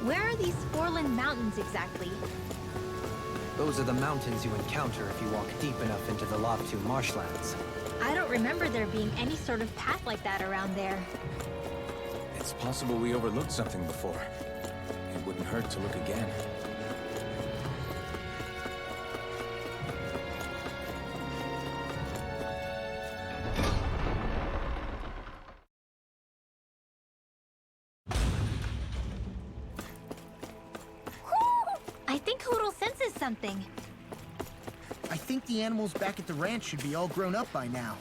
Where are these Forland Mountains exactly? Those are the mountains you encounter if you walk deep enough into the Lobtu marshlands. I don't remember there being any sort of path like that around there. It's possible we overlooked something before. It wouldn't hurt to look again. I think Hoodle senses something. I think the animals back at the ranch should be all grown up by now.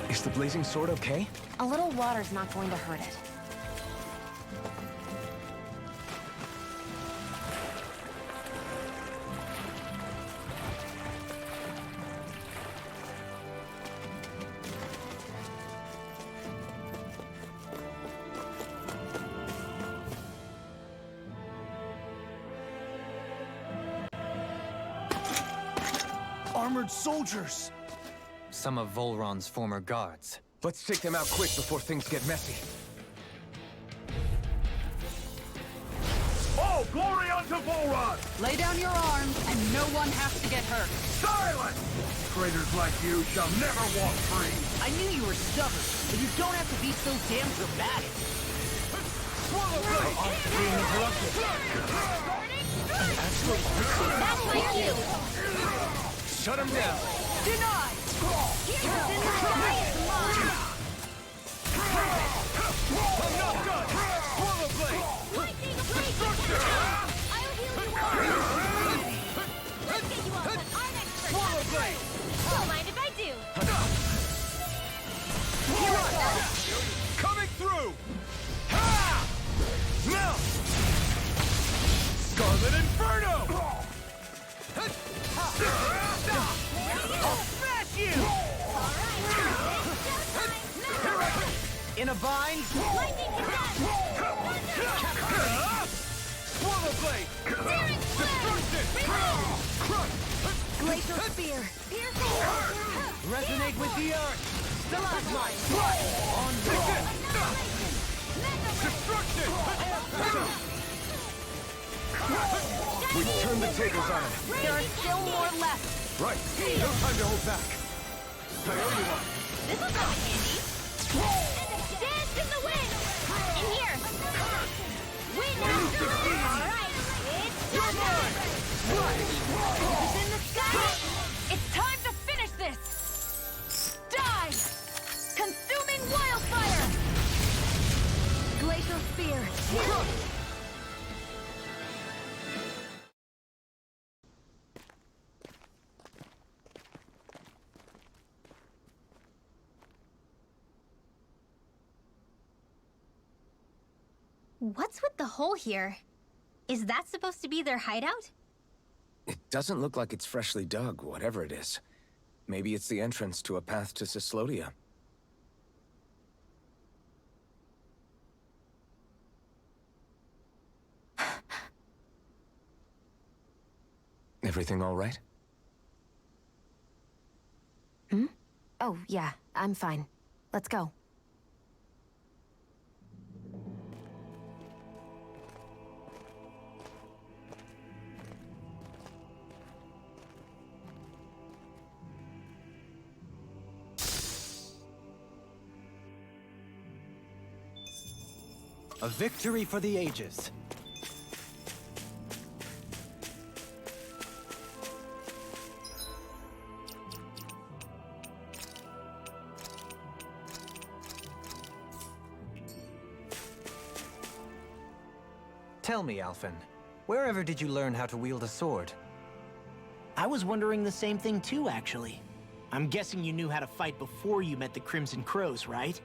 Is the blazing sword okay? A little water's not going to hurt it. Armored soldiers! Some of Volron's former guards. Let's take them out quick before things get messy. All glory unto Volron! Lay down your arms, and no one has to get hurt. Silence! Traitors like you shall never walk free! I knew you were stubborn, but you don't have to be so damn dramatic. Swallow blade! Being interrupted. That's my cue! Shut him down! Denied! Here's in the sky is mine! I'm not done! Swallow blade! Lightning blade! I'll heal you all! Let's get you all, but I'm expert! Swallow blade! Don't mind if I do! Coming through! Ha! Now! Scarlet Inferno! I'll smash you! In a bind? Lightning Swallow blade! Destruction! Glacial spear! Resonate with the earth! Stalagmite! On Destruction! We turned the tables on him. There are still more left! Right. No time to hold back. I owe you one. This will come in handy! Dance in the wind! In here! Wait now! Alright, it's your time! It's in the sky! It's time to finish this! Die! Consuming wildfire! Glacial spear! What's with the hole here? Is that supposed to be their hideout? It doesn't look like it's freshly dug, whatever it is. Maybe it's the entrance to a path to Cyslodia. Everything all right? Hmm? Oh, yeah, I'm fine. Let's go. A victory for the ages. Tell me, Alphen, wherever did you learn how to wield a sword? I was wondering the same thing too, actually. I'm guessing you knew how to fight before you met the Crimson Crows, right?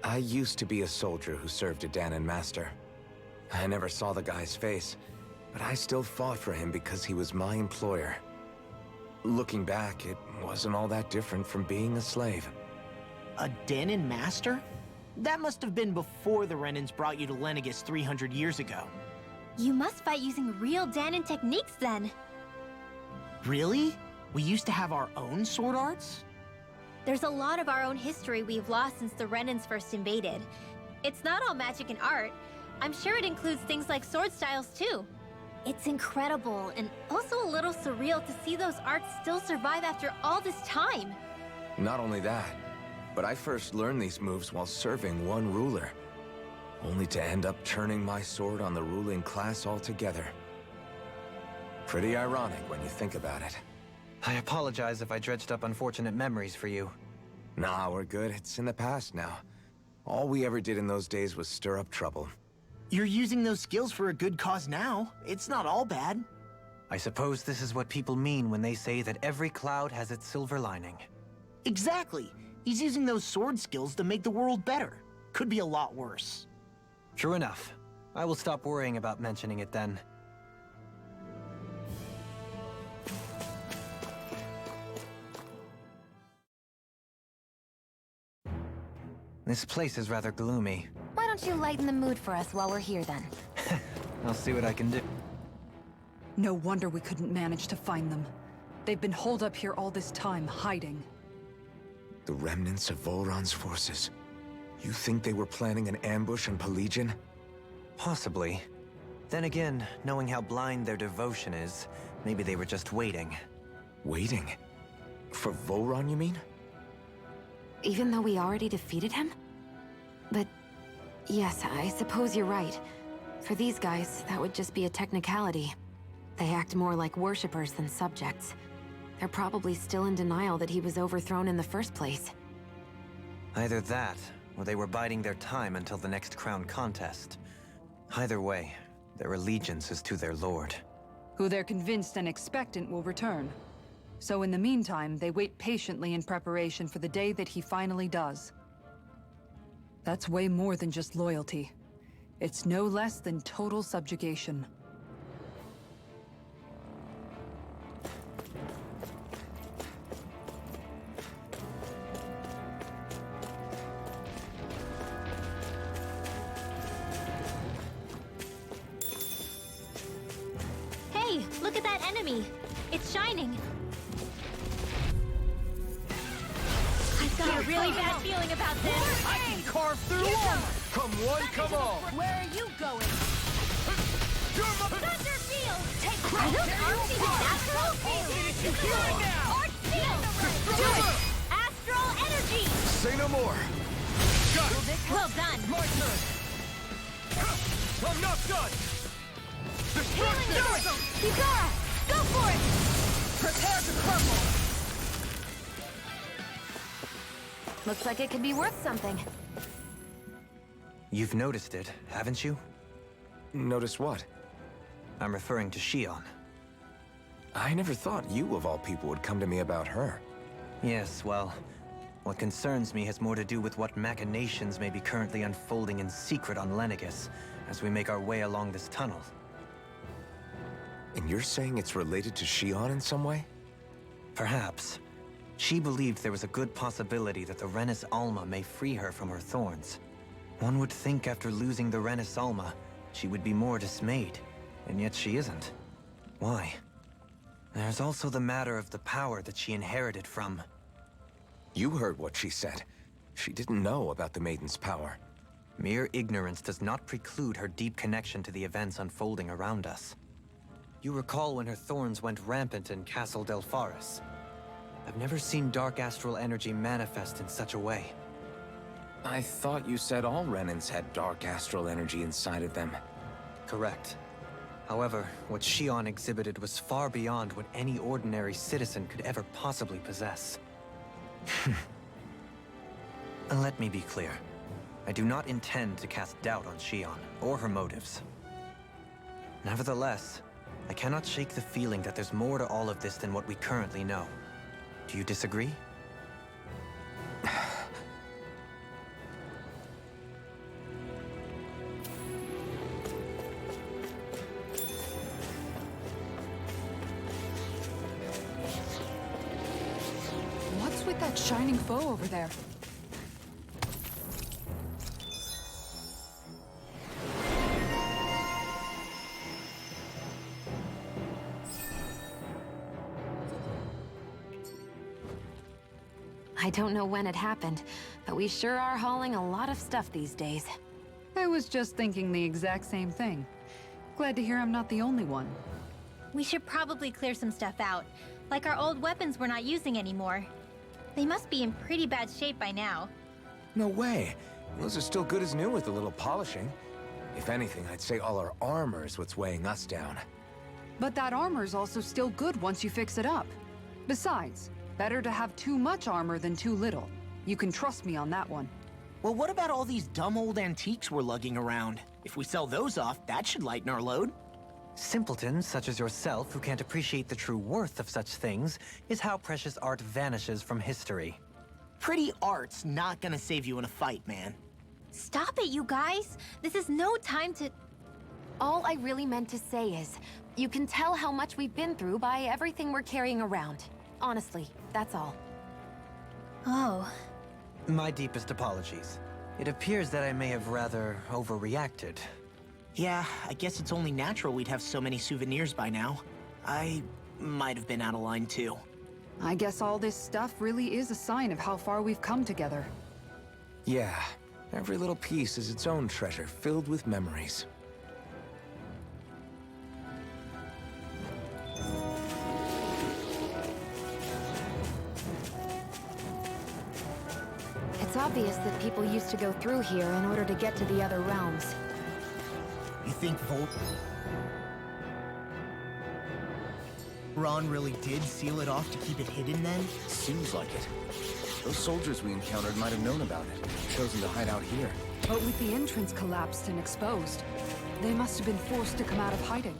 I used to be a soldier who served a Danon master. I never saw the guy's face, but I still fought for him because he was my employer. Looking back, it wasn't all that different from being a slave. A Danon master? That must have been before the Renans brought you to Lenegis 300 years ago. You must fight using real Danon techniques then. Really? We used to have our own sword arts? There's a lot of our own history we've lost since the Renans first invaded. It's not all magic and art. I'm sure it includes things like sword styles too. It's incredible and also a little surreal to see those arts still survive after all this time. Not only that, but I first learned these moves while serving one ruler, only to end up turning my sword on the ruling class altogether. Pretty ironic when you think about it. I apologize if I dredged up unfortunate memories for you. Nah, we're good. It's in the past now. All we ever did in those days was stir up trouble. You're using those skills for a good cause now. It's not all bad. I suppose this is what people mean when they say that every cloud has its silver lining. Exactly. He's using those sword skills to make the world better. Could be a lot worse. True enough. I will stop worrying about mentioning it then. This place is rather gloomy. Why don't you lighten the mood for us while we're here then? I'll see what I can do. No wonder we couldn't manage to find them. They've been holed up here all this time, hiding. The remnants of Volron's forces. You think they were planning an ambush on Pelegion? Possibly. Then again, knowing how blind their devotion is, maybe they were just waiting. Waiting? For Volron, you mean? Even though we already defeated him? But yes, I suppose you're right. For these guys, that would just be a technicality. They act more like worshippers than subjects. They're probably still in denial that he was overthrown in the first place. Either that, or they were biding their time until the next crown contest. Either way, their allegiance is to their lord. Who they're convinced and expectant will return. So in the meantime, they wait patiently in preparation for the day that he finally does. That's way more than just loyalty. It's no less than total subjugation. Hey, look at that enemy. It's shining. I've got a really bad feeling about this. I can carve through armor! Come one, come all! Where are you going? Thunder Field! Are those arms even natural? Art Field! Do it! Astral Energy! Say no more! Got it! Well done! My turn! I'm not done! Healing Destruction! Sword! Yugara! Go for it! Prepare to crumble! Looks like it could be worth something. You've noticed it, haven't you? Notice what? I'm referring to Shion. I never thought you, of all people, would come to me about her. Yes, well, what concerns me has more to do with what machinations may be currently unfolding in secret on Lenegis as we make our way along this tunnel. And you're saying it's related to Shion in some way? Perhaps. She believed there was a good possibility that the Renis Alma may free her from her thorns. One would think after losing the Renis Alma, she would be more dismayed, and yet she isn't. Why? There's also the matter of the power that she inherited from... You heard what she said. She didn't know about the Maiden's power. Mere ignorance does not preclude her deep connection to the events unfolding around us. You recall when her thorns went rampant in Castle Delpharis. I've never seen dark astral energy manifest in such a way. I thought you said all Renans had dark astral energy inside of them. Correct. However, what Shion exhibited was far beyond what any ordinary citizen could ever possibly possess. And let me be clear. I do not intend to cast doubt on Shion, or her motives. Nevertheless, I cannot shake the feeling that there's more to all of this than what we currently know. Do you disagree? What's with that shining foe over there? I don't know when it happened, but we sure are hauling a lot of stuff these days. I was just thinking the exact same thing. Glad to hear I'm not the only one. We should probably clear some stuff out, like our old weapons we're not using anymore. They must be in pretty bad shape by now. No way. Those are still good as new with a little polishing. If anything, I'd say all our armor is what's weighing us down. But that armor's also still good once you fix it up. Besides, better to have too much armor than too little. You can trust me on that one. Well, what about all these dumb old antiques we're lugging around? If we sell those off, that should lighten our load. Simpletons such as yourself who can't appreciate the true worth of such things is how precious art vanishes from history. Pretty art's not gonna save you in a fight, man. Stop it, you guys! This is no time to... All I really meant to say is, you can tell how much we've been through by everything we're carrying around. Honestly, that's all. Oh. My deepest apologies. It appears that I may have rather overreacted. Yeah, I guess it's only natural we'd have so many souvenirs by now. I might have been out of line too. I guess all this stuff really is a sign of how far we've come together. Yeah, every little piece is its own treasure filled with memories. It's obvious that people used to go through here in order to get to the other realms. You think Ron really did seal it off to keep it hidden then? Seems like it. Those soldiers we encountered might have known about it, chosen to hide out here. But with the entrance collapsed and exposed, they must have been forced to come out of hiding.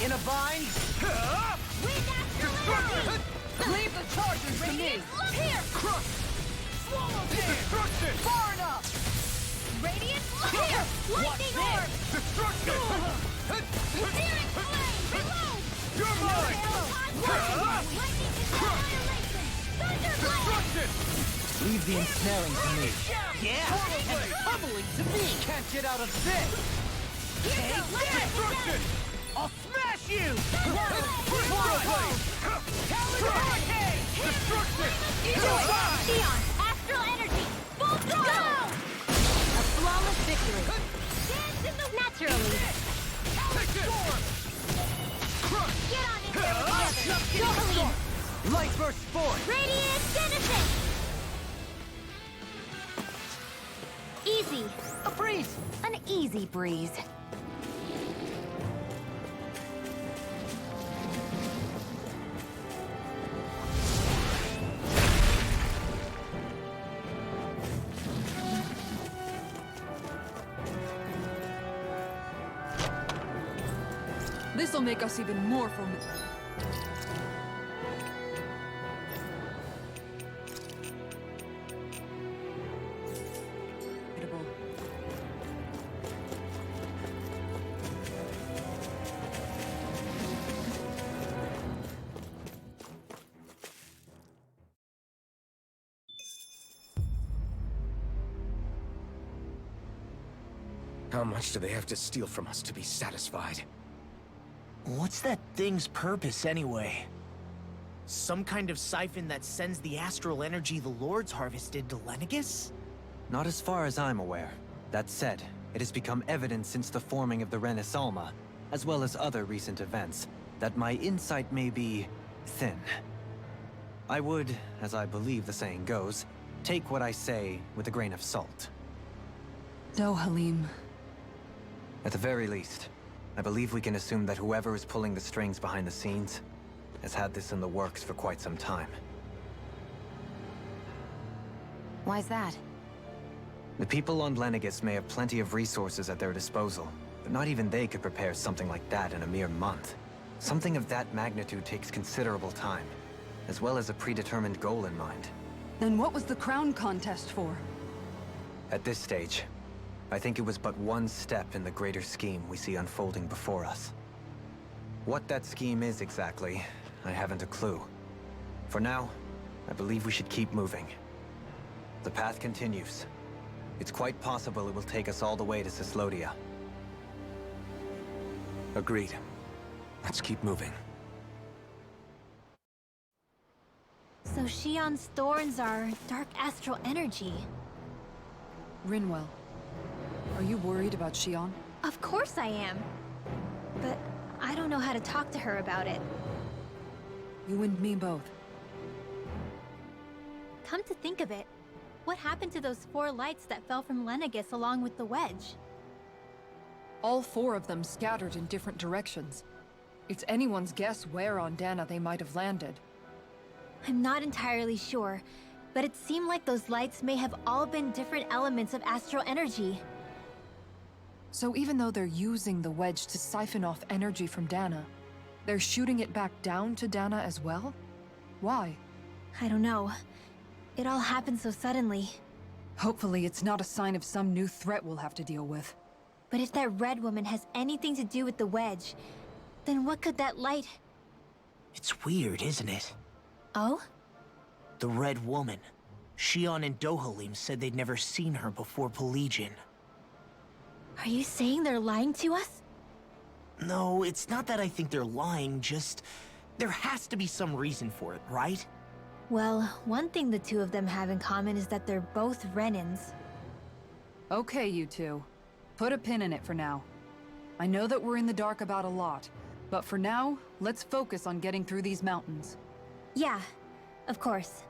In a bind? Leave the charges to me! Here! Swallow destruction! Far enough! Radiant here! Lightning orb! Destruction! Searing flame! Reload! You're mine! Lightning annihilation! Thunderblade! Destruction! Leave the ensnaring to me. Yeah, and pummeling to me. Can't get out of this. Take this! Destruction! I'll smash you! Hurricane! Destruction! Neon! Astral energy! Full throttle! A flawless victory! Dance in the... Naturally! Get on in there with the others! Jocelyn! Light burst forth! Radiant Genesis! Easy! A breeze! An easy breeze. This'll make us even more formidable. How much do they have to steal from us to be satisfied? What's that thing's purpose, anyway? Some kind of siphon that sends the astral energy the Lords harvested to Lenegis? Not as far as I'm aware. That said, it has become evident since the forming of the Renis Alma, as well as other recent events, that my insight may be thin. I would, as I believe the saying goes, take what I say with a grain of salt. Halim. At the very least, I believe we can assume that whoever is pulling the strings behind the scenes has had this in the works for quite some time. Why's that? The people on Lenegis may have plenty of resources at their disposal, but not even they could prepare something like that in a mere month. Something of that magnitude takes considerable time, as well as a predetermined goal in mind. Then what was the crown contest for? At this stage, I think it was but one step in the greater scheme we see unfolding before us. What that scheme is exactly, I haven't a clue. For now, I believe we should keep moving. The path continues. It's quite possible it will take us all the way to Cislodia. Agreed. Let's keep moving. So Shion's thorns are dark astral energy. Rinwell, are you worried about Shion? Of course I am. But I don't know how to talk to her about it. You and me both. Come to think of it, what happened to those 4 lights that fell from Lenegis along with the wedge? All 4 of them scattered in different directions. It's anyone's guess where on Dana they might have landed. I'm not entirely sure, but it seemed like those lights may have all been different elements of astral energy. So even though they're using the wedge to siphon off energy from Dana, they're shooting it back down to Dana as well? Why? I don't know. It all happened so suddenly. Hopefully it's not a sign of some new threat we'll have to deal with. But if that red woman has anything to do with the wedge, then what could that light... It's weird, isn't it? Oh? The Red Woman. Shion and Dohalim said they'd never seen her before Pelagian. Are you saying they're lying to us? No, it's not that I think they're lying, just... there has to be some reason for it, right? Well, one thing the two of them have in common is that they're both Renins. Okay, you two. Put a pin in it for now. I know that we're in the dark about a lot, but for now, let's focus on getting through these mountains. Yeah, of course.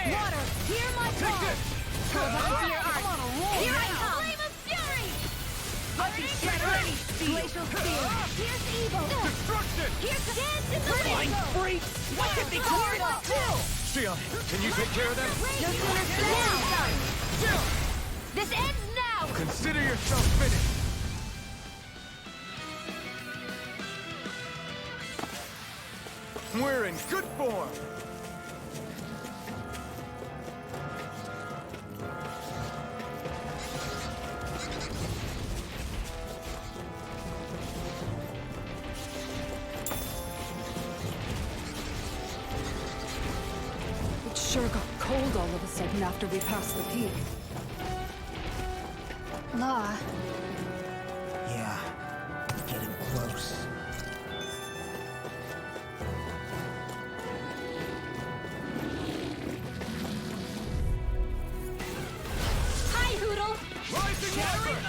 Water, hear my call! Hold on to your art! Here I come! Flame of fury! Glacial spear! Here's evil! Destruction! Here's dance in the wind! Freak! What could be cleared up too? Shion, can you take care of them? No sooner said than done! This ends now! Consider yourself finished! We're in good form! Sure got cold all of a sudden after we passed the peak. Law. Yeah, getting close. Hi, Hoodle! Rising effort!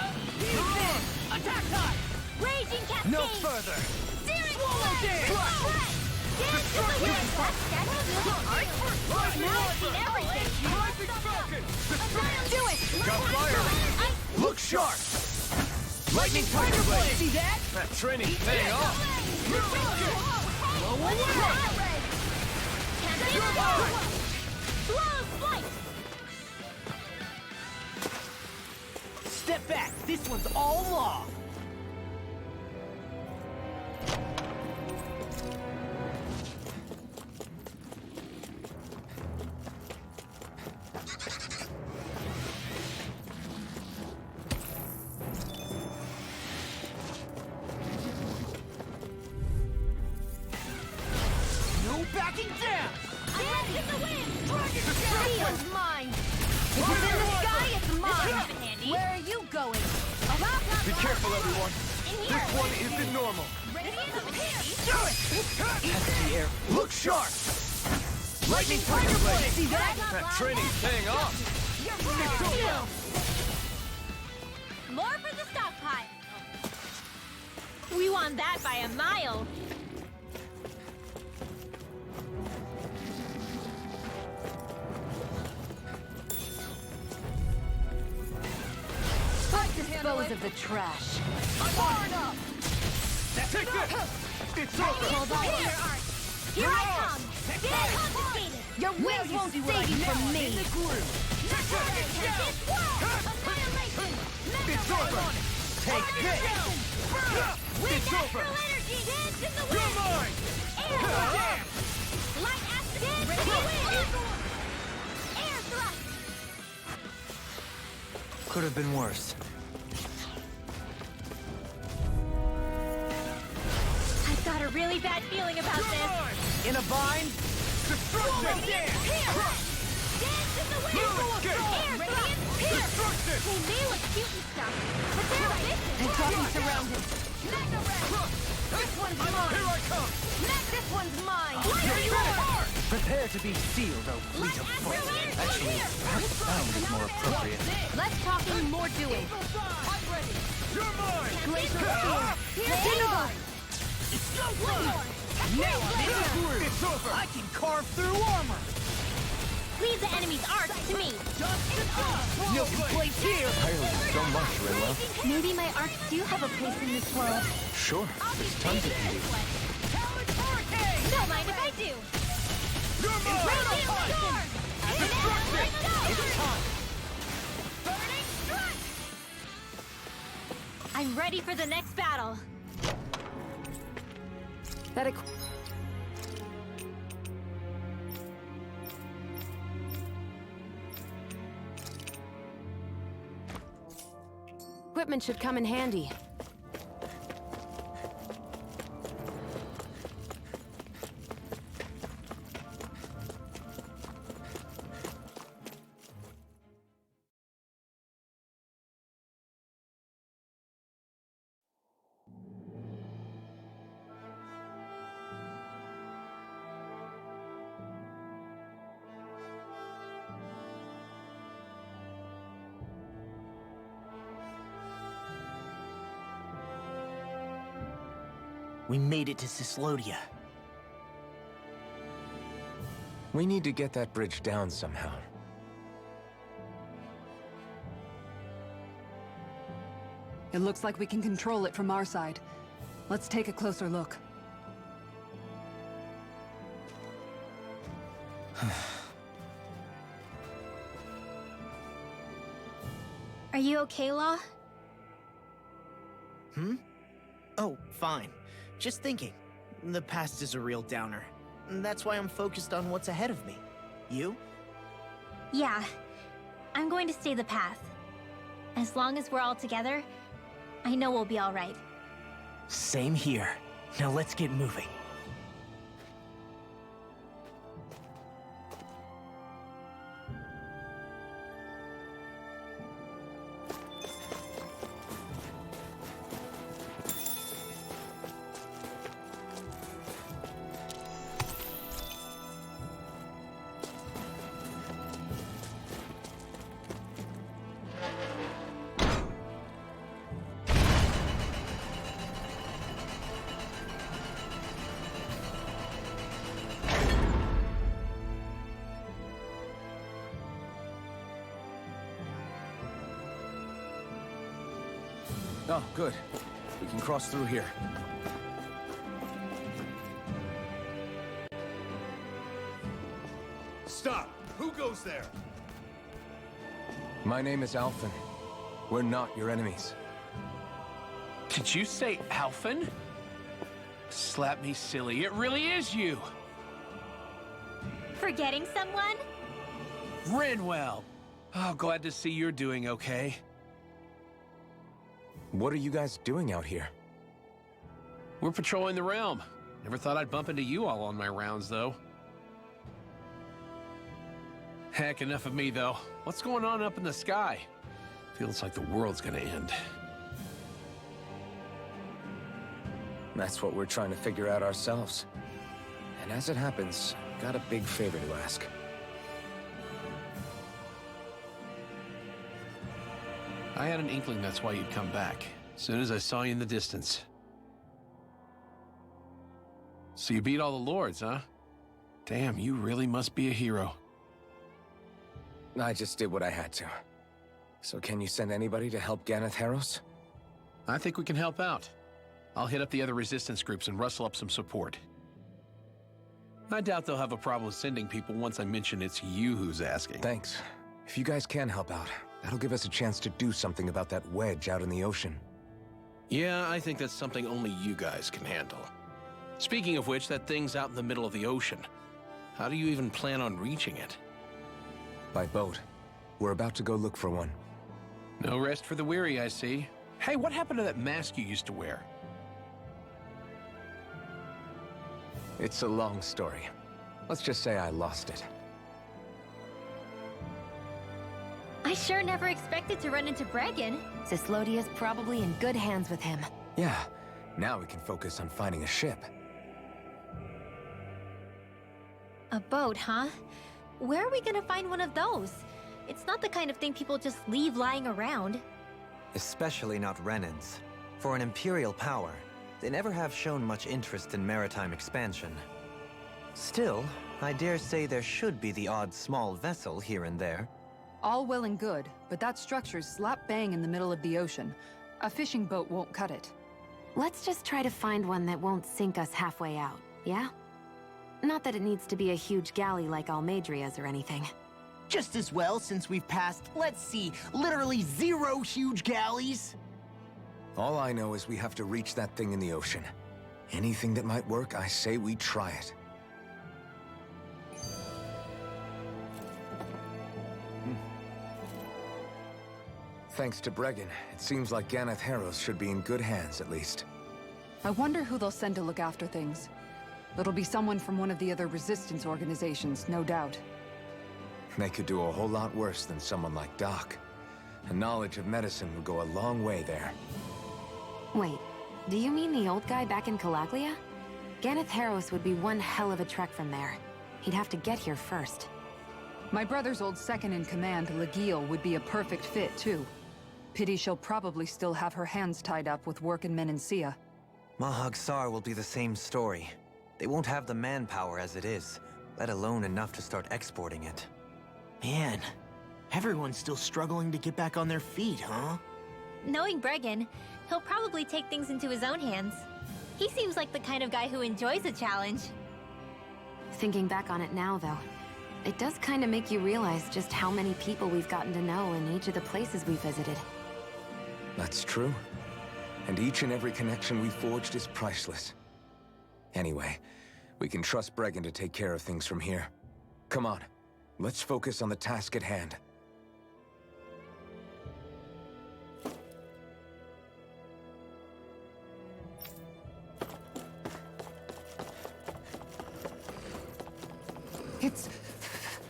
Attack time! Raging cascade! No further! Searing flame! Dance to the wind! That's art! Now I've seen everything! Rising falcon! Do it! Got fire! Look sharp! Lightning tiger blade! See that? That training's paying off! Blow away! Slow flight! Step back. This one's all law. No backing down. Dance in the wind! Field's mine! If it's in the sky, it's mine! Where are you going? Be careful, everyone! In here! This one isn't normal! Ready to here! Do it. The air. Look sharp! Lightning tiger blade! See that? That training's paying off! More for the stockpile! We won that by a mile! Dispose of the trash. Take this! It's over! Hold on to your art! Here I come! Get confiscated! Your wings won't save you from me! Annihilation! It's over! Take this. It's over! Energy! Dance in the You're wind! mine! Air thrust! Light acid! Dance in the wind! Air thrust! Could have been worse. I've got a really bad feeling about this. In a bind. Destruction! Here! Dance in the wind! Escape! Air thrust! Here! Destruction! They may look cute and stuff, but they're vicious. And talking surrounded. Mega Red! This one's Here mine! I come! This one's mine! You're yours! Prepare to be sealed, O fleet of foot. Actually, perhaps sound is more appropriate. Less talking, more doing. You're mine! Glacial spear. Dino! Now I'm in the groove. It's over! I can carve through armor. Leave the enemy's art to me! No complaints here. So much, Rinlo. Maybe my arts do have a place in this world. Sure, there's tons of beauty. Don't mind if I do! You're mine! Radiant Storm! Destruction! It's time! Burning Strike! I'm ready for the next battle! That equipment should come in handy. We made it to Cislodia. We need to get that bridge down somehow. It looks like we can control it from our side. Let's take a closer look. Are you okay, Law? Oh, fine. Just thinking. The past is a real downer. That's why I'm focused on what's ahead of me. You? Yeah. I'm going to stay the path. As long as we're all together, I know we'll be all right. Same here. Now let's get moving. Oh, good. We can cross through here. Stop! Who goes there? My name is Alphen. We're not your enemies. Did you say Alphen? Slap me silly, it really is you! Forgetting someone? Rinwell! Oh, glad to see you're doing okay. What are you guys doing out here? We're patrolling the realm. Never thought I'd bump into you all on my rounds, though. Heck, enough of me, though. What's going on up in the sky? Feels like the world's gonna end. That's what we're trying to figure out ourselves. And as it happens, got a big favor to ask. I had an inkling that's why you'd come back. As soon as I saw you in the distance. So you beat all the lords, huh? Damn, you really must be a hero. I just did what I had to. So can you send anybody to help Ganeth Heros? I think we can help out. I'll hit up the other resistance groups and rustle up some support. I doubt they'll have a problem sending people once I mention it's you who's asking. Thanks. If you guys can help out, that'll give us a chance to do something about that wedge out in the ocean. Yeah, I think that's something only you guys can handle. Speaking of which, that thing's out in the middle of the ocean. How do you even plan on reaching it? By boat. We're about to go look for one. No rest for the weary, I see. Hey, what happened to that mask you used to wear? It's a long story. Let's just say I lost it. I sure never expected to run into Bregan. Cyslodia's probably in good hands with him. Yeah, now we can focus on finding a ship. A boat, huh? Where are we gonna find one of those? It's not the kind of thing people just leave lying around. Especially not Renans. For an Imperial power, they never have shown much interest in maritime expansion. Still, I dare say there should be the odd small vessel here and there. All well and good, but that structure's slap bang in the middle of the ocean. A fishing boat won't cut it. Let's just try to find one that won't sink us halfway out, yeah? Not that it needs to be a huge galley like Almadria's or anything. Just as well, since we've passed, let's see, literally 0 huge galleys. All I know is we have to reach that thing in the ocean. Anything that might work, I say we try it. Thanks to Bregan, it seems like Ganeth Heros should be in good hands, at least. I wonder who they'll send to look after things. It'll be someone from one of the other resistance organizations, no doubt. They could do a whole lot worse than someone like Doc. A knowledge of medicine would go a long way there. Wait, do you mean the old guy back in Calaglia? Ganeth Heros would be one hell of a trek from there. He'd have to get here first. My brother's old second-in-command, Legil, would be a perfect fit, too. Pity she'll probably still have her hands tied up with work in Menancia. Mahag Sar will be the same story. They won't have the manpower as it is, let alone enough to start exporting it. Man, everyone's still struggling to get back on their feet, huh? Knowing Bregan, he'll probably take things into his own hands. He seems like the kind of guy who enjoys a challenge. Thinking back on it now, though, it does kind of make you realize just how many people we've gotten to know in each of the places we visited. That's true. And each and every connection we forged is priceless. Anyway, we can trust Bregan to take care of things from here. Come on, let's focus on the task at hand. It's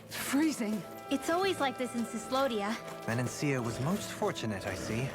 freezing. It's always like this in Cyslodia. Menancia was most fortunate, I see.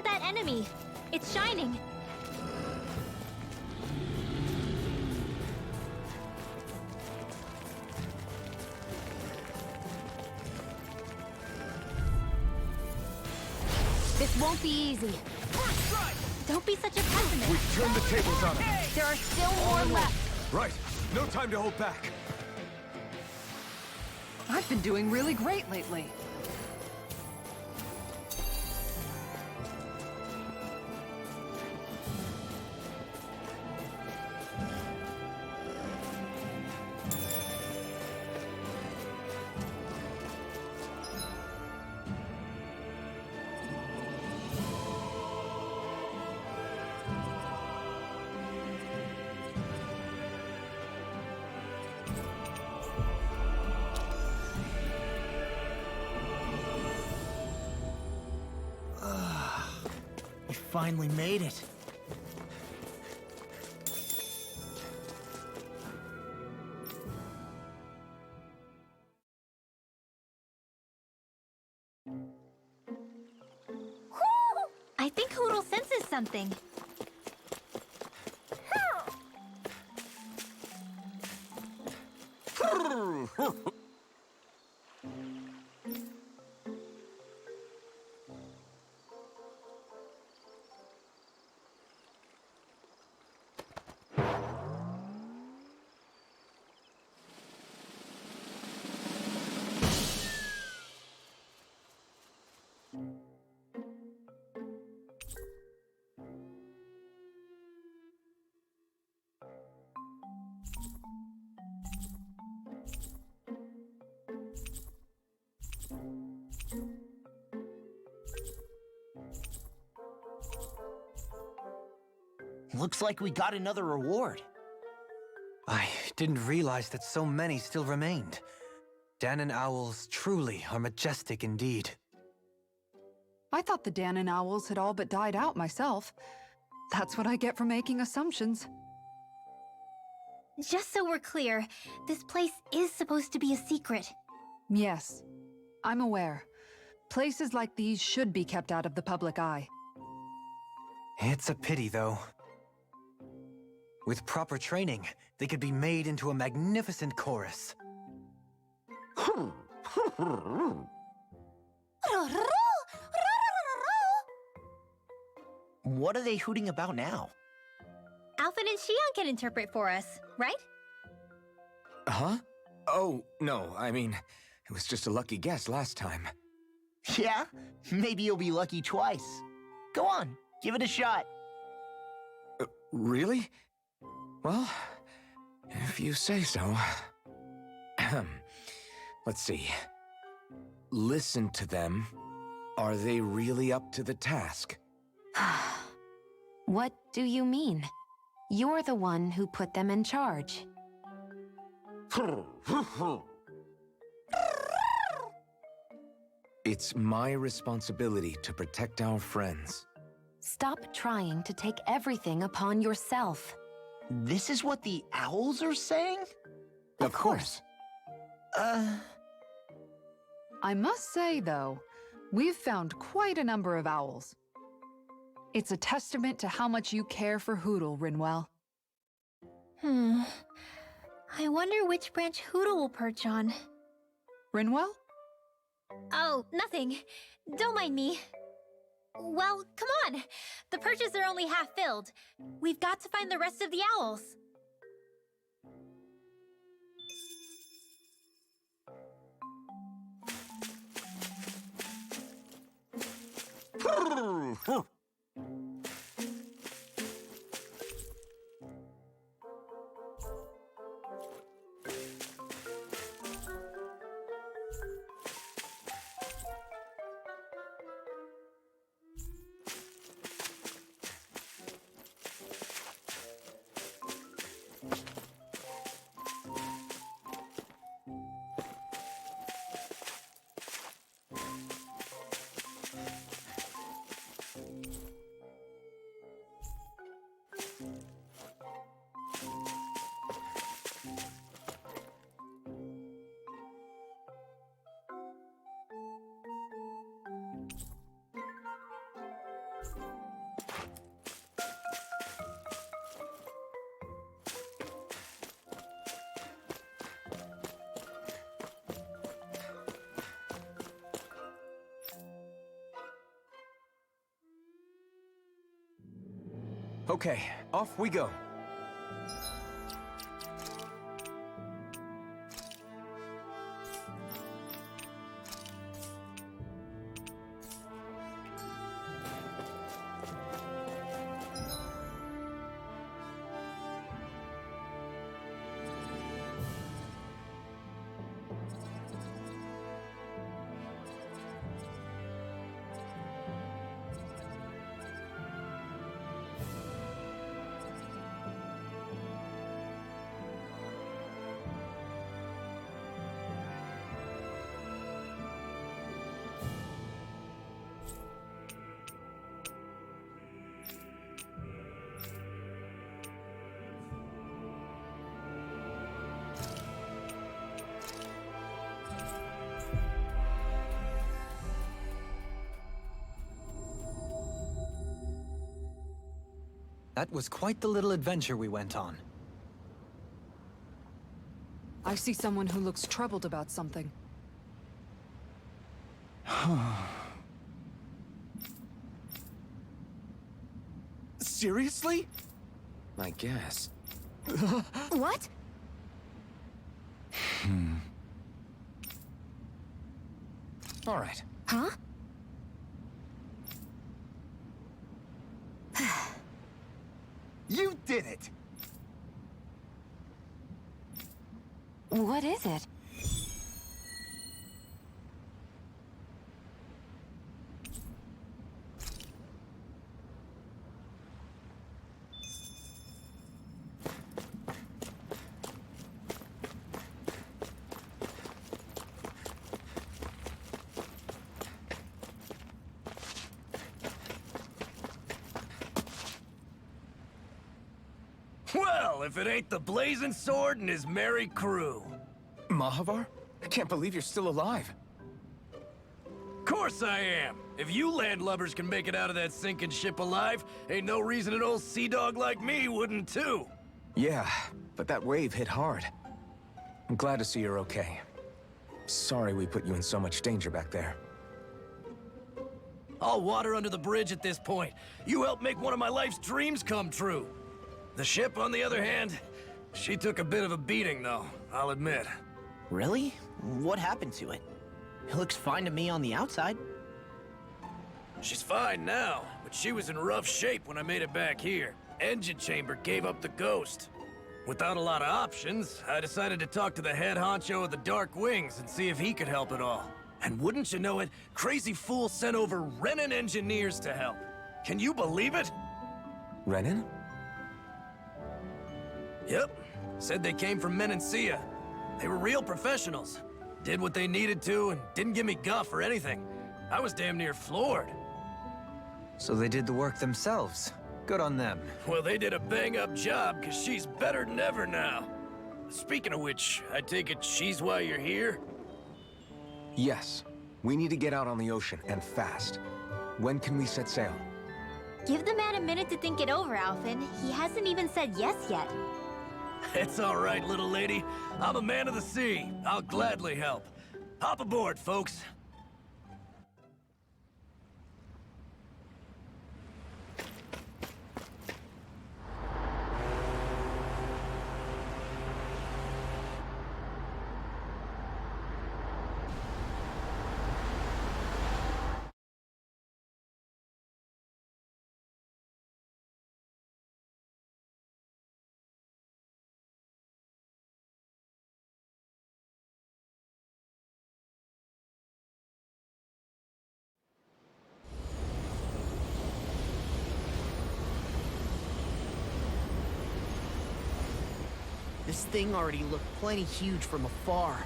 at that enemy. It's shining. This won't be easy. Don't be such a pessimist. We've turned the tables on him. There are still more left. Right. No time to hold back. I've been doing really great lately. We finally made it. I think Hootle senses something. Looks like we got another reward. I didn't realize that so many still remained. Danon owls truly are majestic indeed. I thought the Danon owls had all but died out myself. That's what I get for making assumptions. Just so we're clear, this place is supposed to be a secret. Yes, I'm aware. Places like these should be kept out of the public eye. It's a pity, though. With proper training, they could be made into a magnificent chorus. What are they hooting about now? Alphen and Xion can interpret for us, right? Huh? Oh, no, I mean, it was just a lucky guess last time. Yeah? Maybe you'll be lucky twice. Go on, give it a shot. Really? Well, if you say so. Let's see. Listen to them. Are they really up to the task? What do you mean? You're the one who put them in charge. It's my responsibility to protect our friends. Stop trying to take everything upon yourself. This is what the owls are saying? Of course. I must say, though, we've found quite a number of owls. It's a testament to how much you care for Hootle, Rinwell. I wonder which branch Hootle will perch on. Rinwell? Oh, nothing. Don't mind me. Well, come on. The perches are only half filled. We've got to find the rest of the owls. Okay, off we go. That was quite the little adventure we went on. I see someone who looks troubled about something. Seriously? I guess. What? All right. Huh? You did it! What is it? Well, if it ain't the Blazing Sword and his merry crew. Mahavar? I can't believe you're still alive. Course I am. If you landlubbers can make it out of that sinking ship alive, ain't no reason an old sea dog like me wouldn't too. Yeah, but that wave hit hard. I'm glad to see you're okay. Sorry we put you in so much danger back there. All water under the bridge at this point. You helped make one of my life's dreams come true. The ship, on the other hand, she took a bit of a beating, though, I'll admit. Really? What happened to it? It looks fine to me on the outside. She's fine now, but she was in rough shape when I made it back here. Engine chamber gave up the ghost. Without a lot of options, I decided to talk to the head honcho of the Dark Wings and see if he could help at all. And wouldn't you know it, Crazy Fool sent over Renin engineers to help. Can you believe it? Renin? Yep. Said they came from Menancia. They were real professionals. Did what they needed to and didn't give me guff or anything. I was damn near floored. So they did the work themselves. Good on them. Well, they did a bang-up job, because she's better than ever now. Speaking of which, I take it she's why you're here? Yes. We need to get out on the ocean, and fast. When can we set sail? Give the man a minute to think it over, Alphen. He hasn't even said yes yet. It's all right, little lady. I'm a man of the sea. I'll gladly help. Hop aboard, folks. This thing already looked plenty huge from afar.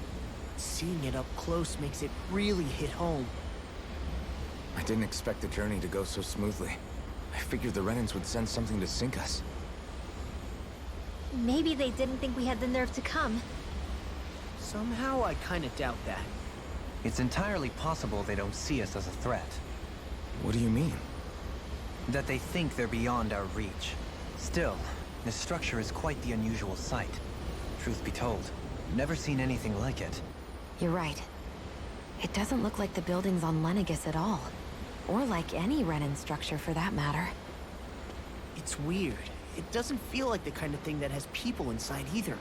Seeing it up close makes it really hit home. I didn't expect the journey to go so smoothly. I figured the Renins would send something to sink us. Maybe they didn't think we had the nerve to come. Somehow I kinda doubt that. It's entirely possible they don't see us as a threat. What do you mean? That they think they're beyond our reach. Still, this structure is quite the unusual sight. Truth be told, never seen anything like it. You're right. It doesn't look like the buildings on Lenegis at all. Or like any Renin structure for that matter. It's weird. It doesn't feel like the kind of thing that has people inside either.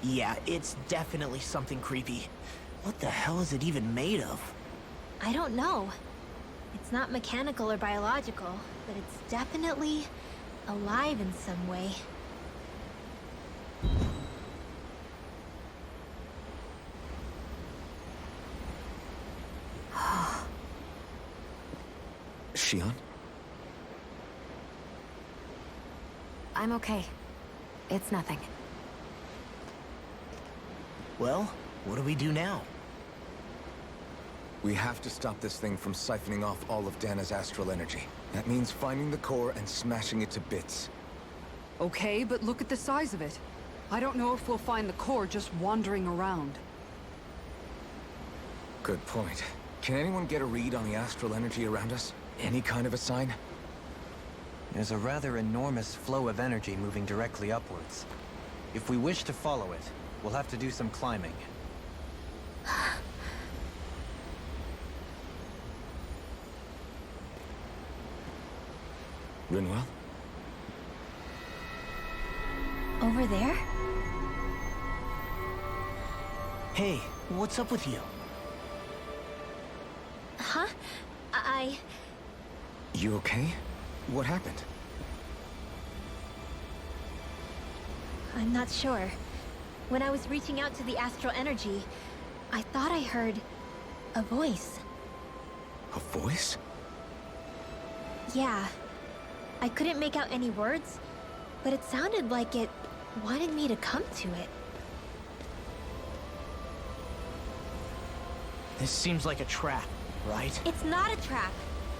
Yeah, it's definitely something creepy. What the hell is it even made of? I don't know. It's not mechanical or biological, but it's definitely alive in some way. Shion? I'm okay. It's nothing. Well, what do we do now? We have to stop this thing from siphoning off all of Dana's astral energy. That means finding the core and smashing it to bits. Okay, but look at the size of it. I don't know if we'll find the core just wandering around. Good point. Can anyone get a read on the astral energy around us? Any kind of a sign? There's a rather enormous flow of energy moving directly upwards. If we wish to follow it, we'll have to do some climbing. Rinwell? Over there? Hey, what's up with you? Huh? You okay? What happened? I'm not sure. When I was reaching out to the astral energy, I thought I heard a voice. A voice? Yeah. I couldn't make out any words, but it sounded like it wanted me to come to it. This seems like a trap, right? It's not a trap.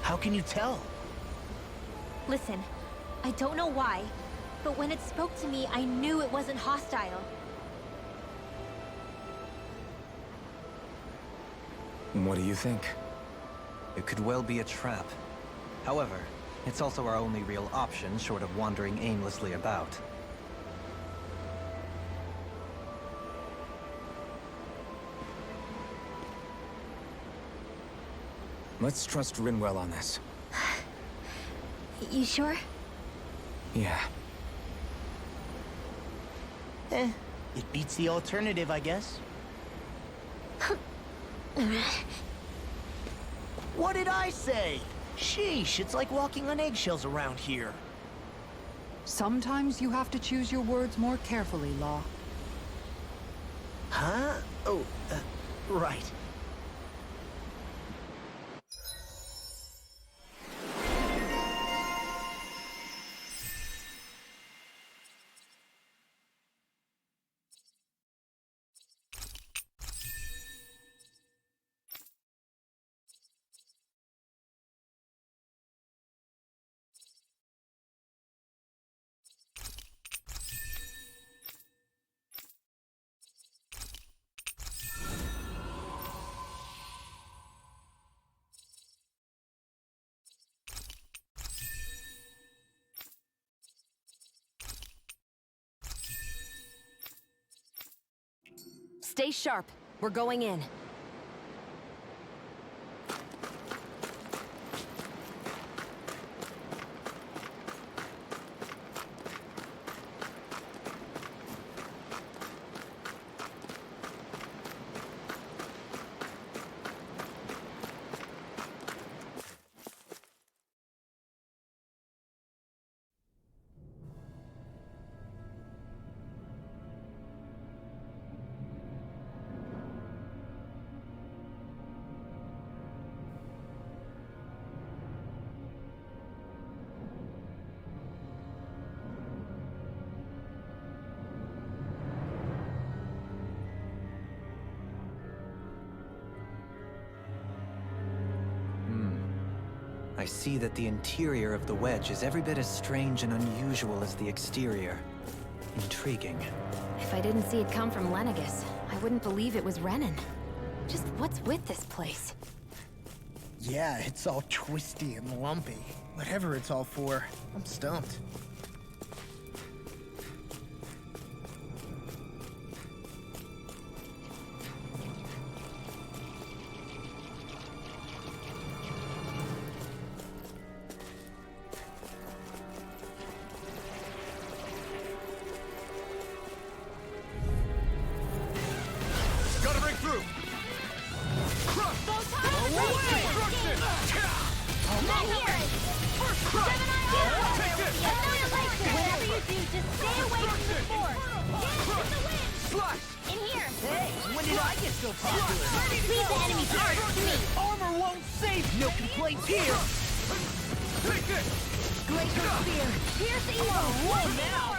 How can you tell? Listen, I don't know why, but when it spoke to me, I knew it wasn't hostile. What do you think? It could well be a trap. However, it's also our only real option short of wandering aimlessly about. Let's trust Rinwell on this. You sure? Yeah. It beats the alternative, I guess. What did I say? Sheesh, it's like walking on eggshells around here. Sometimes you have to choose your words more carefully, Law. Huh? Oh, right. Stay sharp. We're going in. I see that the interior of the wedge is every bit as strange and unusual as the exterior. Intriguing. If I didn't see it come from Lenegis, I wouldn't believe it was Renan. Just what's with this place? Yeah, it's all twisty and lumpy. Whatever it's all for, I'm stumped. here! Gemini Alpha! Annihilation! Whatever you do, just stay away from the force! Dance in the wind! In here! Hey, when did I get so popular? Leave the enemy's arts to me! Armor won't save. No complaints here. Glacier Spear! Pierce evil! Whoa, now!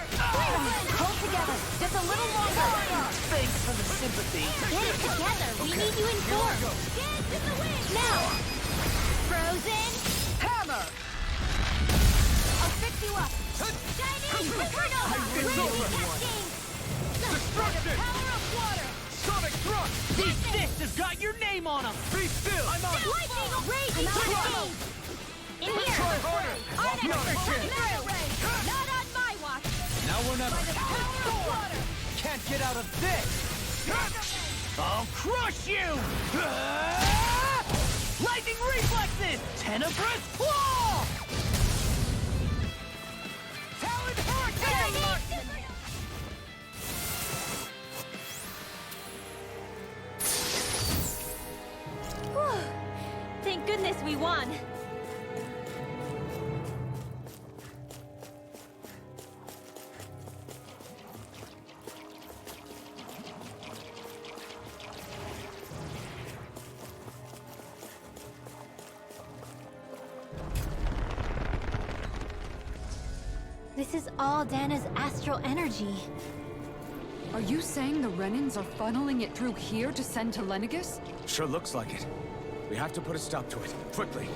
Hold together! Just a little longer! Thanks for the sympathy. Get it together! We need you informed! Dance in the wind! Now! Frozen! Hammer! I'll fix you up! Chinese! Inferno! Rainy Cascade! Destruction! Power of water! Sonic thrust! These fists have got your name on them. Be still! I'm on. Lightning! Raging Cascade! In here! On expert! Not on my watch! Now we're not. By the power of water! Can't get out of this. I'll crush you! Lightning reflexes! Tenebrous claw! Talon hurricane! Whew. Thank goodness we won! This is all Dana's astral energy. Are you saying the Renans are funneling it through here to send to Lenegus? Sure looks like it. We have to put a stop to it, quickly.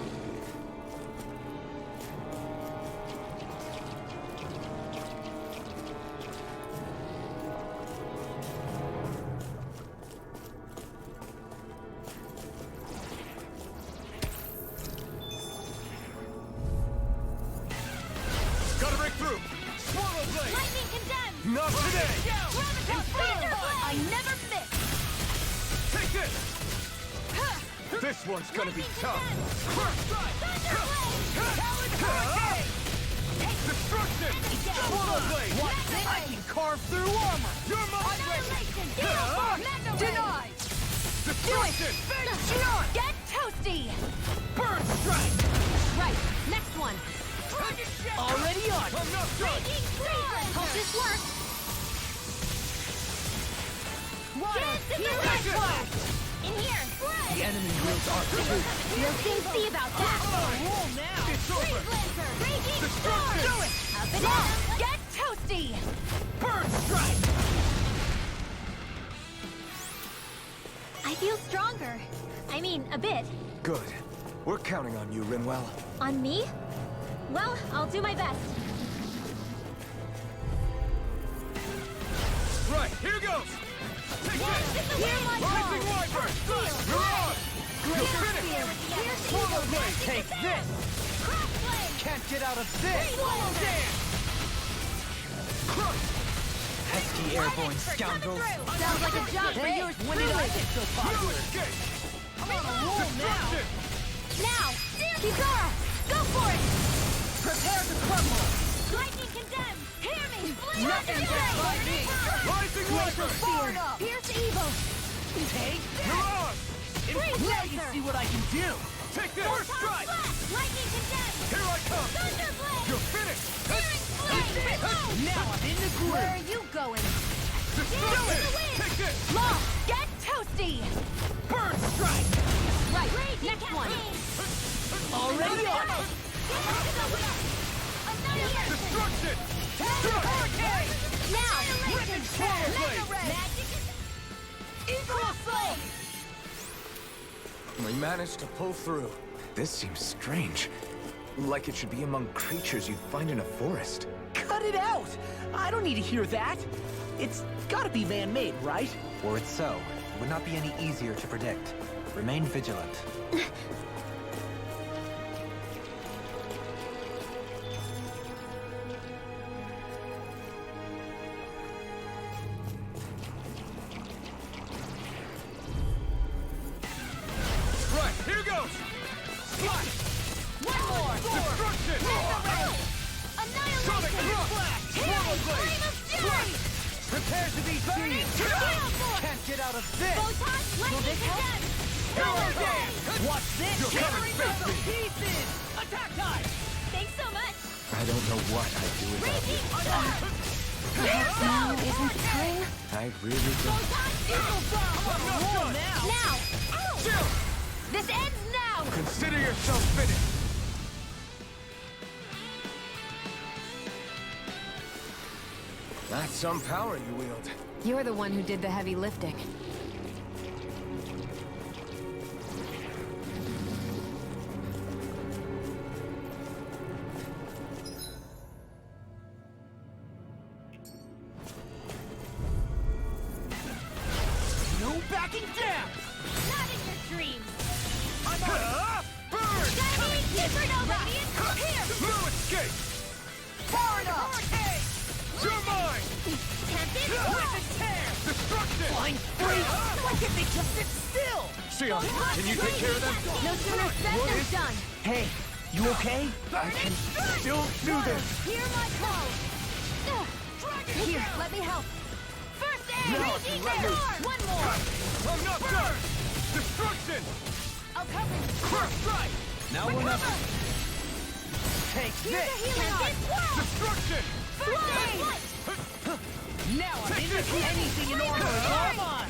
Gotta break through! Swallow blade! Lightning condemned! Not today! I never miss! Take this! This one's gonna be tough! Destruction! Swallow blade! I can carve through armor! You're my Denied! Destruction! Get toasty! Burn strike! Right, next one! Already on! I'm not done! Hope this works! Water! In the red flash! In here! The enemy wields our food. We'll soon see about that! Roll now! It's over! Raging storm! Do it! Up and down! Get toasty! Burn strike! I feel stronger. I mean, a bit. Good. We're counting on you, Rinwell. On me? Well, I'll do my best. Right, here goes! Take this! Hear my Rising call! Wyvern! You're on! Glacier finish! Spear! Here's Swallow evil! blade! Take this! Cross blade! Can't get out of this! Swallow dance! Pesky airborne scoundrels. Sounds like a job for yours When did I truly. get so No popular? escape! I'm on a roll now! Destruction! Now! Kizara! Go for it! Prepare to crumble! Lightning condemned! Hear me! Split Nothing gets by me! Rising Wyvern! Spear! Pierce evil! Take You're on! Freeze Now you laser! see what I can do! Take this! First strike! Lightning condemned! Here I come! Thunder blade! You're finished! Searing blade! Now I'm in the Where groove! are you going? Destruction! Take this! Lost! Get toasty! Burn strike! Right, next one! Already on! Destruction! Hurricane! Now! Rip and swallow blade! Magic! Equal assault! We managed to pull through. This seems strange. Like it should be among creatures you'd find in a forest. Cut it out! I don't need to hear that! It's gotta be man-made, right? Were it so, it would not be any easier to predict. Remain vigilant. Right, here goes! Slice! One more! Destruction! Annihilation! Sonic thrust! Swallow blade! Flame of fury! Prepare to be seen! Can't get out of this! Photon lightning condemned! Here I am! What's this? You're coming, face me! Pieces! Attack time! Thanks so much! I don't know what I'd do without you. Perhaps now isn't the time? I really don't. Now! Ow! This ends now! Consider yourself finished. That's some power you wield. You're the one who did the heavy lifting. No backing down! Not in your dreams! I'm on! Burn! Shining supernova! Here! No escape! Far enough! You're mine! Tempted? With the tear! Destruction! Flying free! Why can't they just sit still? Sion, can you take care of them? No sooner said than done! Hey, you okay? I can still do this! Hear my call! Here, let me help! First aid! Raging Storm! One more! I'm not done! Destruction! I'll cover you! First strike! Now we're not... Take Here's a healing arm! Destruction! First aid! Now I'm into anything in armor! Come on!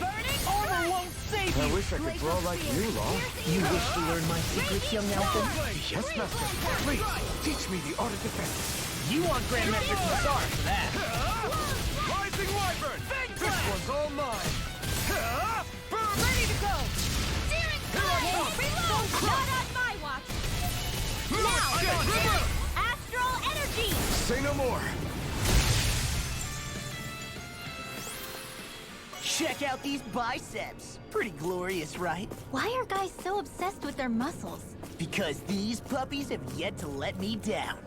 Armor won't save I you! wish I could throw like you, Law. You wish to learn my secrets, young Elfin? Yes, Master. Please, teach me the art of defense. You want Grandmaster Kazar for that! Rising Wyvern! This one's all mine! Ready to go! Searing Flame! Reload! Not on my watch! Now! Astral Energy! Say no more. Check out these biceps. Pretty glorious, right? Why are guys so obsessed with their muscles? Because these puppies have yet to let me down.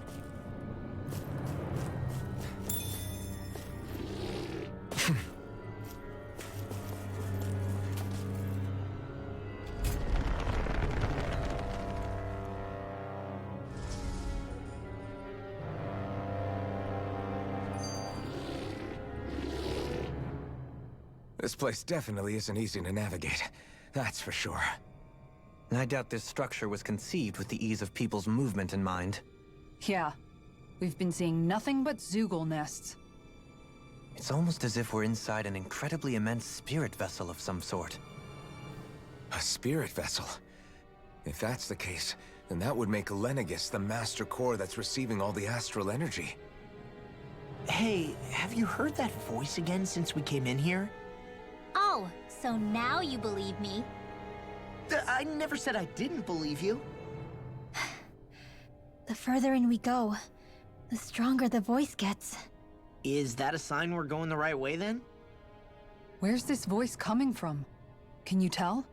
This place definitely isn't easy to navigate. That's for sure. I doubt this structure was conceived with the ease of people's movement in mind. Yeah. We've been seeing nothing but Zoogle nests. It's almost as if we're inside an incredibly immense spirit vessel of some sort. A spirit vessel? If that's the case, then that would make Lenegis the master core that's receiving all the astral energy. Hey, have you heard that voice again since we came in here? Oh, so now you believe me. I never said I didn't believe you. The further in we go, the stronger the voice gets. Is that a sign we're going the right way then? Where's this voice coming from? Can you tell?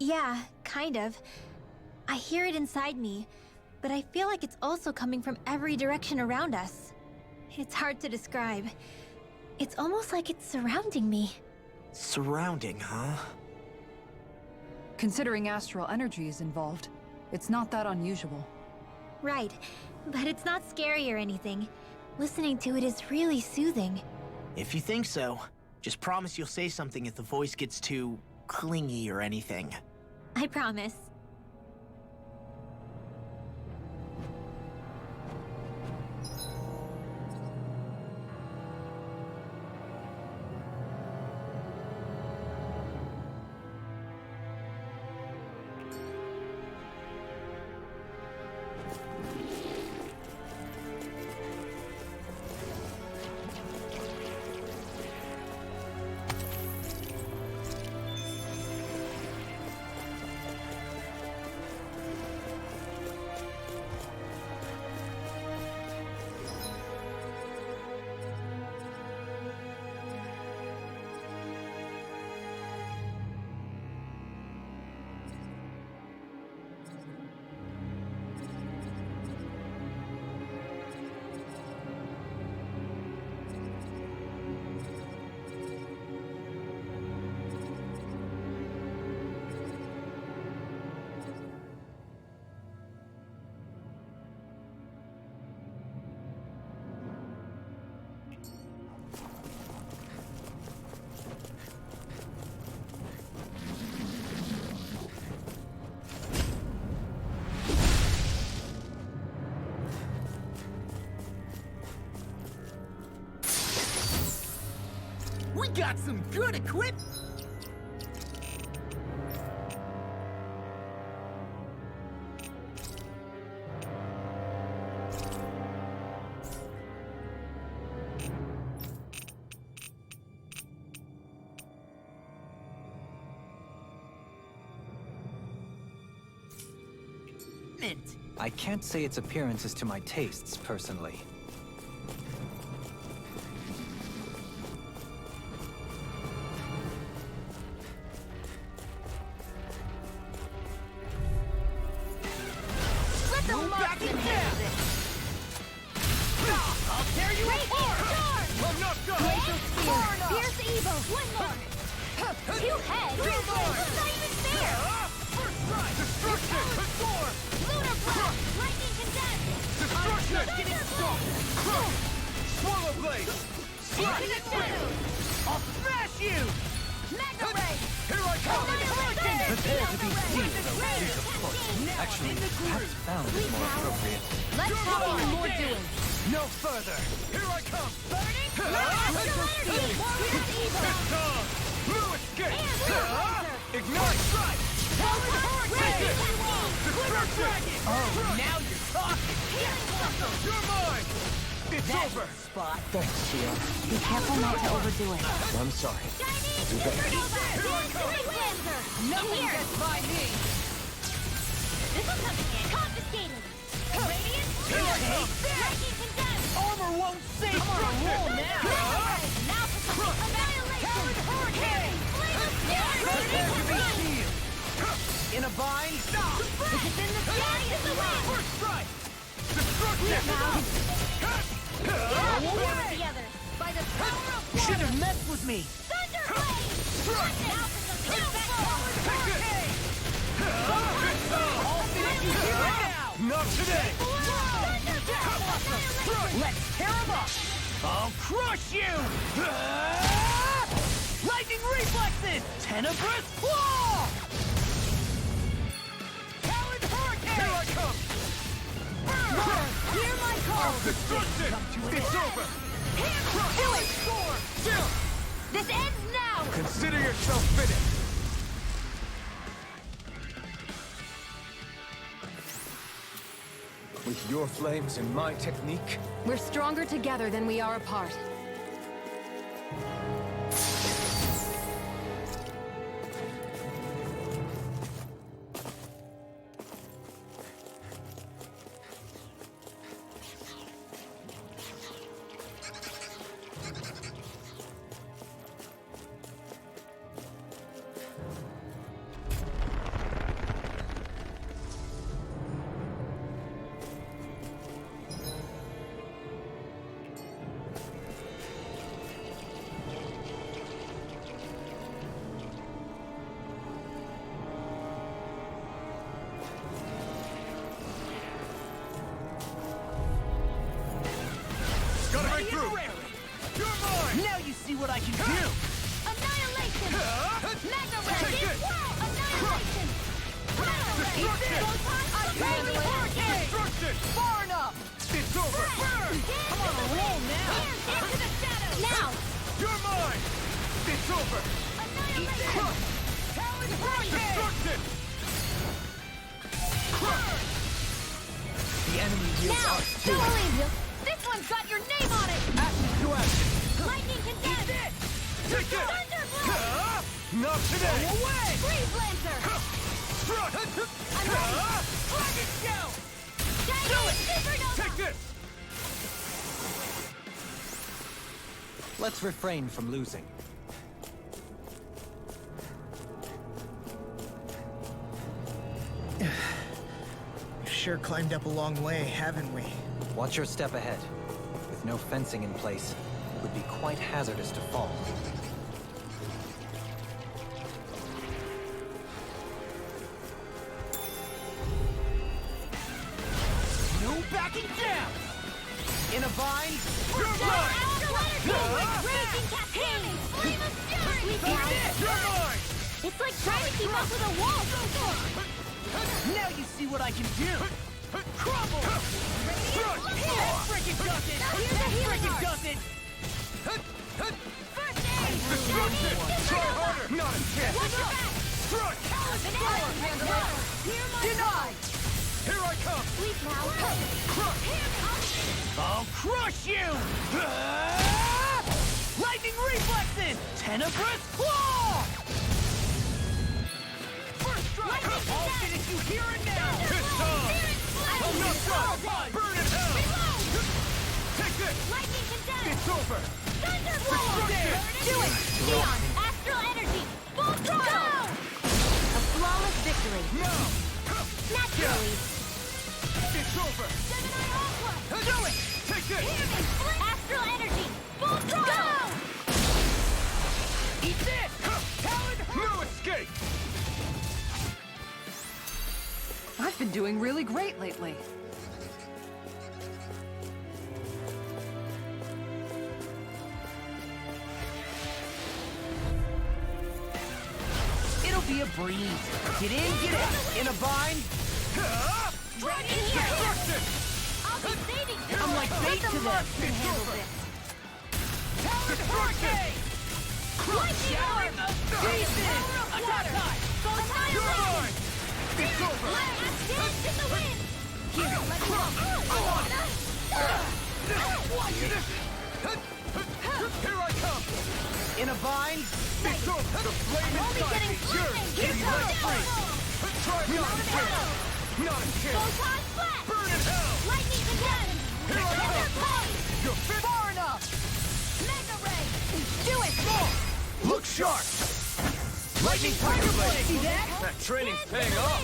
Yeah, kind of. I hear it inside me, but I feel like it's also coming from every direction around us. It's hard to describe. It's almost like it's surrounding me. Surrounding, huh? Considering astral energy is involved, it's not that unusual. Right, but it's not scary or anything. Listening to it is really soothing. If you think so, just promise you'll say something if the voice gets too clingy or anything. I promise. got some good equipment. I can't say its appearance is to my tastes, personally. Let the marksman handle this. I'll tear you apart! I'm not done! Fierce evil. One more. Two heads. That's not even fair. First strike! Destruction! Storm! Lunar blast. Lightning condensed. Destruction! Getting strong! Swallow blade! Into the shadows. I'll smash you! Mega ray. Here I come! Prepare to be seized, though, Duke of course. Actually, perhaps found is more appropriate. Let's talk even more doing. No further! Here I come! Burning. Astral energy. Fierce evil. It's on! Blue escape! And lunar laser. Ignite! Strike! Ready. Destruction! Oh, now you're talking! Healing circle. You're mine! It's over! Spot. Thanks, Shield. Be careful not to overdo it. I'm sorry. Chinese Do better. supernova. Laser. Nothing gets by me! This is coming in. Confiscated. Radiant. Lightning condensed. Armor won't save me! I'm on a roll now! Now for something. Annihilation. Hurricane! Flame of fury. In a bind? Stop! It's in the sky. Is the wind. First strike! Destruction! Go away. The others. By the power of water. Should have messed with me! Thunder blade. Now for something. Hurricane! I'll finish you here now! Not today! Let's tear him up! I'll crush you! Lightning reflexes! Tenebrous claw! Talon hurricane! Here I come! Hear my call. Destruction! It's over! Do it. Still! This ends now. Consider yourself finished. With your flames and my technique, We're stronger together than we are apart. Gotta break through! You're mine! Now you see what I can do! Annihilation. Mega ray. Take it! Annihilation. Destruction! Hurricane. Destruction! Far enough! It's over! Burn! I'm on a roll now! Into the shadows. Now. You're mine! It's over! Annihilation. Talon hurricane! Destruction! The enemy yields Now. us to Don't it! believe you. This one's got your name on it. Action to action! Lightning condensed. Take it! Thunder blast. Not today! Go away. Freeze lancer. Target show! Chinese supernova. Take this! Let's refrain from losing. We've sure climbed up a long way, haven't we? Watch your step ahead. With no fencing in place, it would be quite hazardous to fall. No backing down! In a bind? You're Astral mine! energy. Raging cascade. Flame of fury. You're mine! It's like trying to keep up with a wall. Now you see what I can do! Crumble! That frickin' does it! Here's the That healing frickin' art. does it! First aid. Try harder! Not a chance! Watch your back! Strike! Denied! Here I come! Sleep now. Crush! I'll crush you! Lightning reflexes! Tenebrous claw! First strike! I'll finish you here and now! It's time! I'll not Strike! Burn in hell! Take this! Lightning condemned! It's over! Thunderbolt! Do it! Neon! Astral energy! Full throttle! A flawless victory. No! Naturally. It's over! Gemini Aqua! Do it! Take this! Astral energy! Full throttle! Eat this! No escape! I've been doing really great lately. It'll be a breeze. Get in, get out. In a bind. Dragon here! Destruction! I'll be saving you! I'm like bait to them. Can handle this. Talon Hurricane! Lightning orb! Pieces! Attack time! Go annihilate! It's over! Dance in the wind! Here, Let me go! I want it! Here I come! In a bind. It's over! The flame Only inside getting me! flaming! Give me You're life free! Try not a chance! Not a chance! Photon flash! Burn in hell! Lightning condemned! Here I Thunder come! pulse! You're fit! Far enough. Mega ray! Do it! Look sharp! Lightning Tiger Blade. See that? That training's paying off!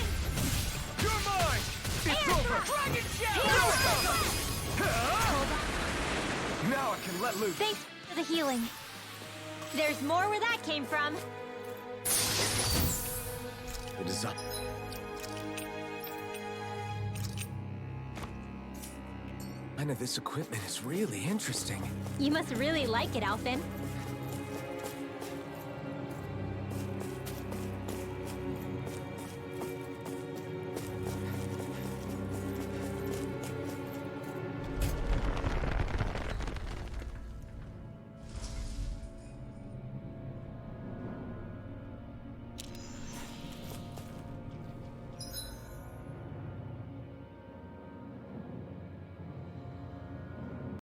You're mine! It's over! Dragon Shell. Now I can let loose! Thanks for the healing. There's more where that came from. It is up. None of this equipment is really interesting. You must really like it, Alphen.